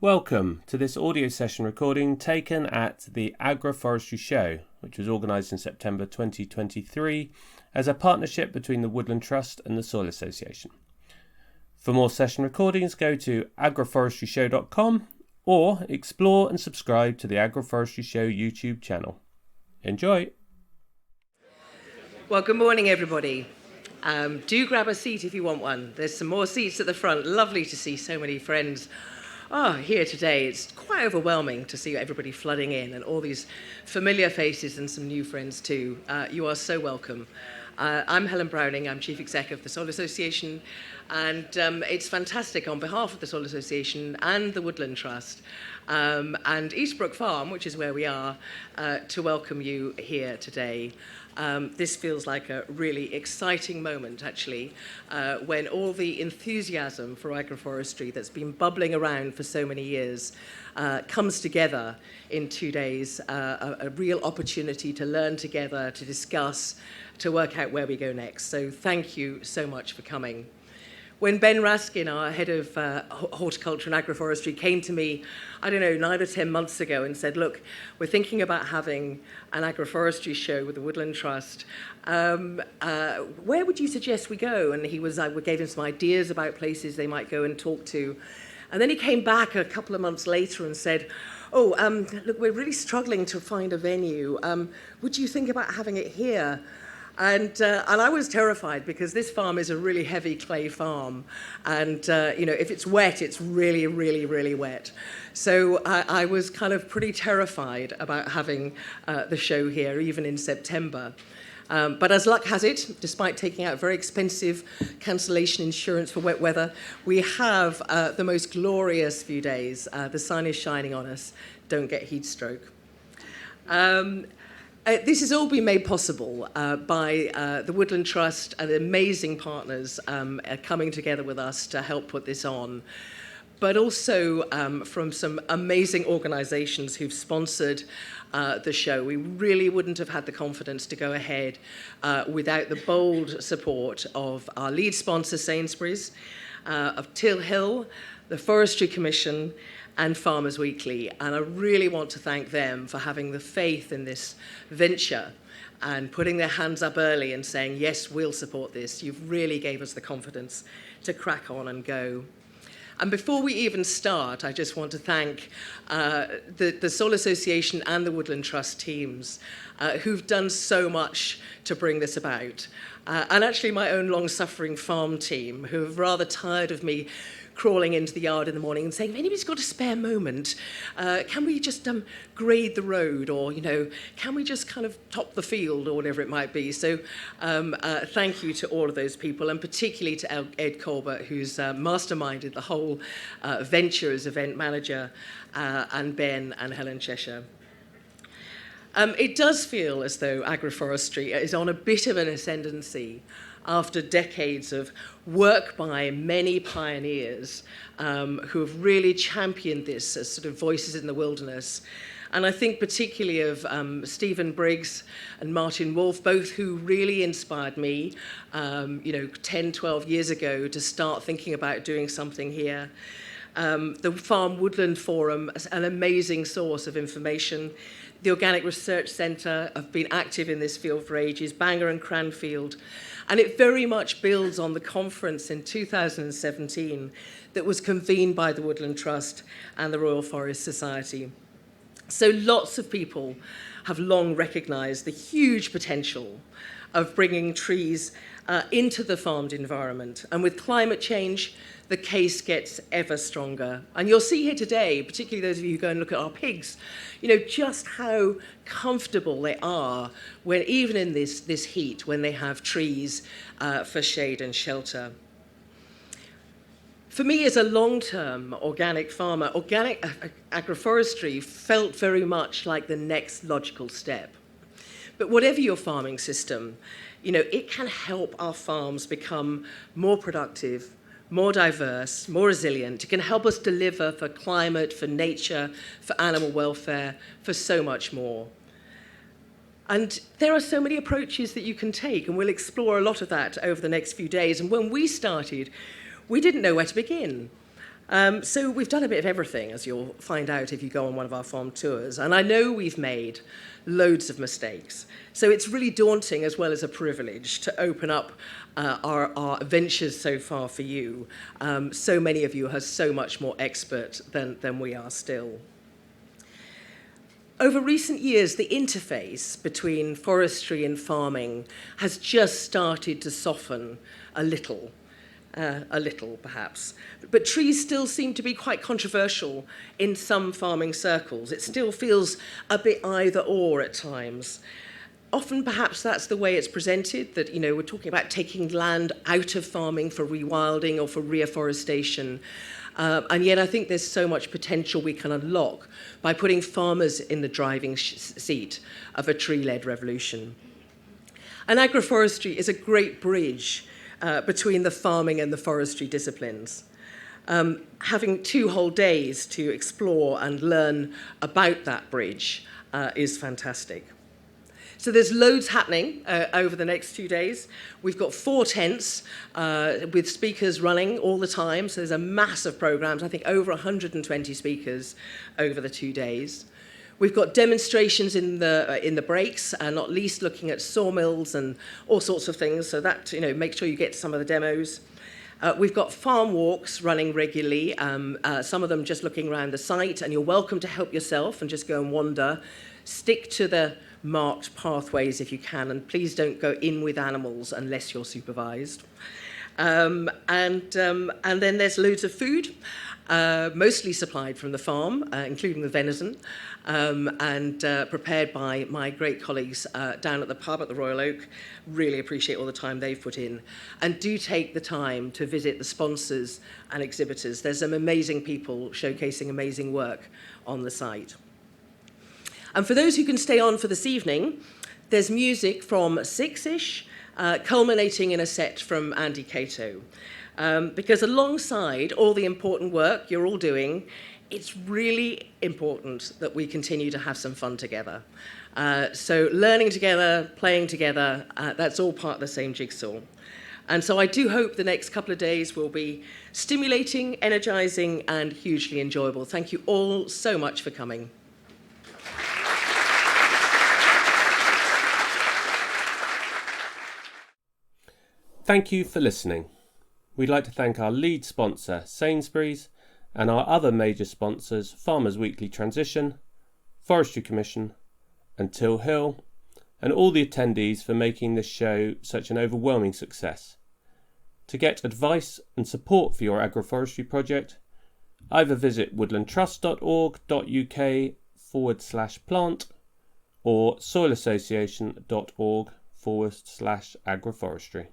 Welcome to this audio session recording taken at the Agroforestry Show, which was organised in September 2023 as a partnership between the Woodland Trust and the Soil Association. For more session recordings, go to agroforestryshow.com or explore and subscribe to the Agroforestry Show YouTube channel. Enjoy! Well, good morning, everybody. Do grab a seat if you want one. There's some more seats at the front. Lovely to see so many friends here today. It's quite overwhelming to see everybody flooding in and all these familiar faces and some new friends too. You are so welcome. I'm Helen Browning. I'm Chief Exec of the Soil Association, and it's fantastic on behalf of the Soil Association and the Woodland Trust and Eastbrook Farm, which is where we are, to welcome you here today. This feels like a really exciting moment, actually, when all the enthusiasm for agroforestry that's been bubbling around for so many years comes together in 2 days, a real opportunity to learn together, to discuss, to work out where we go next. So thank you so much for coming. When Ben Raskin, our head of horticulture and agroforestry, came to me, 9 or 10 months ago and said, look, we're thinking about having an agroforestry show with the Woodland Trust. Where would you suggest we go? And we gave him some ideas about places they might go and talk to. And then he came back a couple of months later and said, look, we're really struggling to find a venue. Would you think about having it here? And I was terrified because this farm is a really heavy clay farm. And, if it's wet, it's really, really, really wet. So I was kind of pretty terrified about having the show here, even in September. But as luck has it, despite taking out very expensive cancellation insurance for wet weather, we have the most glorious few days. The sun is shining on us. Don't get heat stroke. This has all been made possible by the Woodland Trust and amazing partners coming together with us to help put this on, but also from some amazing organisations who've sponsored the show. We really wouldn't have had the confidence to go ahead without the bold support of our lead sponsor, Sainsbury's, of Till Hill, the Forestry Commission, and Farmers Weekly, and I really want to thank them for having the faith in this venture and putting their hands up early and saying, yes, we'll support this. You've really gave us the confidence to crack on and go. And before we even start, I just want to thank the Soil Association and the Woodland Trust teams who've done so much to bring this about. And actually my own long-suffering farm team who have rather tired of me crawling into the yard in the morning and saying, if anybody's got a spare moment, can we just grade the road, or, can we just kind of top the field, or whatever it might be. So thank you to all of those people, and particularly to Ed Colbert, who's masterminded the whole venture as event manager, and Ben and Helen Cheshire. It does feel as though agroforestry is on a bit of an ascendancy after decades of work by many pioneers who have really championed this as sort of voices in the wilderness. And I think particularly of Stephen Briggs and Martin Wolf, both who really inspired me, 10, 12 years ago to start thinking about doing something here. The Farm Woodland Forum, an amazing source of information. The Organic Research Centre have been active in this field for ages, Bangor and Cranfield. And it very much builds on the conference in 2017 that was convened by the Woodland Trust and the Royal Forest Society. So lots of people have long recognised the huge potential of bringing trees into the farmed environment. And with climate change, the case gets ever stronger. And you'll see here today, particularly those of you who go and look at our pigs, just how comfortable they are when, even in this heat, when they have trees for shade and shelter. For me, as a long-term organic farmer, organic agroforestry felt very much like the next logical step. But whatever your farming system, it can help our farms become more productive, more diverse, more resilient. It can help us deliver for climate, for nature, for animal welfare, for so much more. And there are so many approaches that you can take, and we'll explore a lot of that over the next few days. And when we started, we didn't know where to begin. So we've done a bit of everything, as you'll find out if you go on one of our farm tours. And I know we've made loads of mistakes. So it's really daunting as well as a privilege to open up our ventures so far for you. So many of you are so much more expert than we are still. Over recent years, the interface between forestry and farming has just started to soften a little perhaps. But trees still seem to be quite controversial in some farming circles. It still feels a bit either or at times. Often perhaps that's the way it's presented, that, we're talking about taking land out of farming for rewilding or for reforestation. And yet I think there's so much potential we can unlock by putting farmers in the driving seat of a tree-led revolution. And agroforestry is a great bridge between the farming and the forestry disciplines. Having 2 whole days to explore and learn about that bridge is fantastic. So there's loads happening over the next 2 days. We've got 4 tents with speakers running all the time. So there's a massive program, I think over 120 speakers over the 2 days. We've got demonstrations in the breaks, not least looking at sawmills and all sorts of things. So that, make sure you get some of the demos. We've got farm walks running regularly, some of them just looking around the site, and you're welcome to help yourself and just go and wander. Stick to the marked pathways if you can, and please don't go in with animals unless you're supervised. And then there's loads of food, mostly supplied from the farm, including the venison, and prepared by my great colleagues down at the pub at the Royal Oak. Really appreciate all the time they've put in. And do take the time to visit the sponsors and exhibitors. There's some amazing people showcasing amazing work on the site. And for those who can stay on for this evening, there's music from 6-ish, culminating in a set from Andy Cato. Because alongside all the important work you're all doing, it's really important that we continue to have some fun together. So learning together, playing together, that's all part of the same jigsaw. And so I do hope the next couple of days will be stimulating, energizing, and hugely enjoyable. Thank you all so much for coming. Thank you for listening. We'd like to thank our lead sponsor, Sainsbury's, and our other major sponsors, Farmers Weekly Transition, Forestry Commission, and Till Hill, and all the attendees for making this show such an overwhelming success. To get advice and support for your agroforestry project, either visit woodlandtrust.org.uk/plant or soilassociation.org/agroforestry.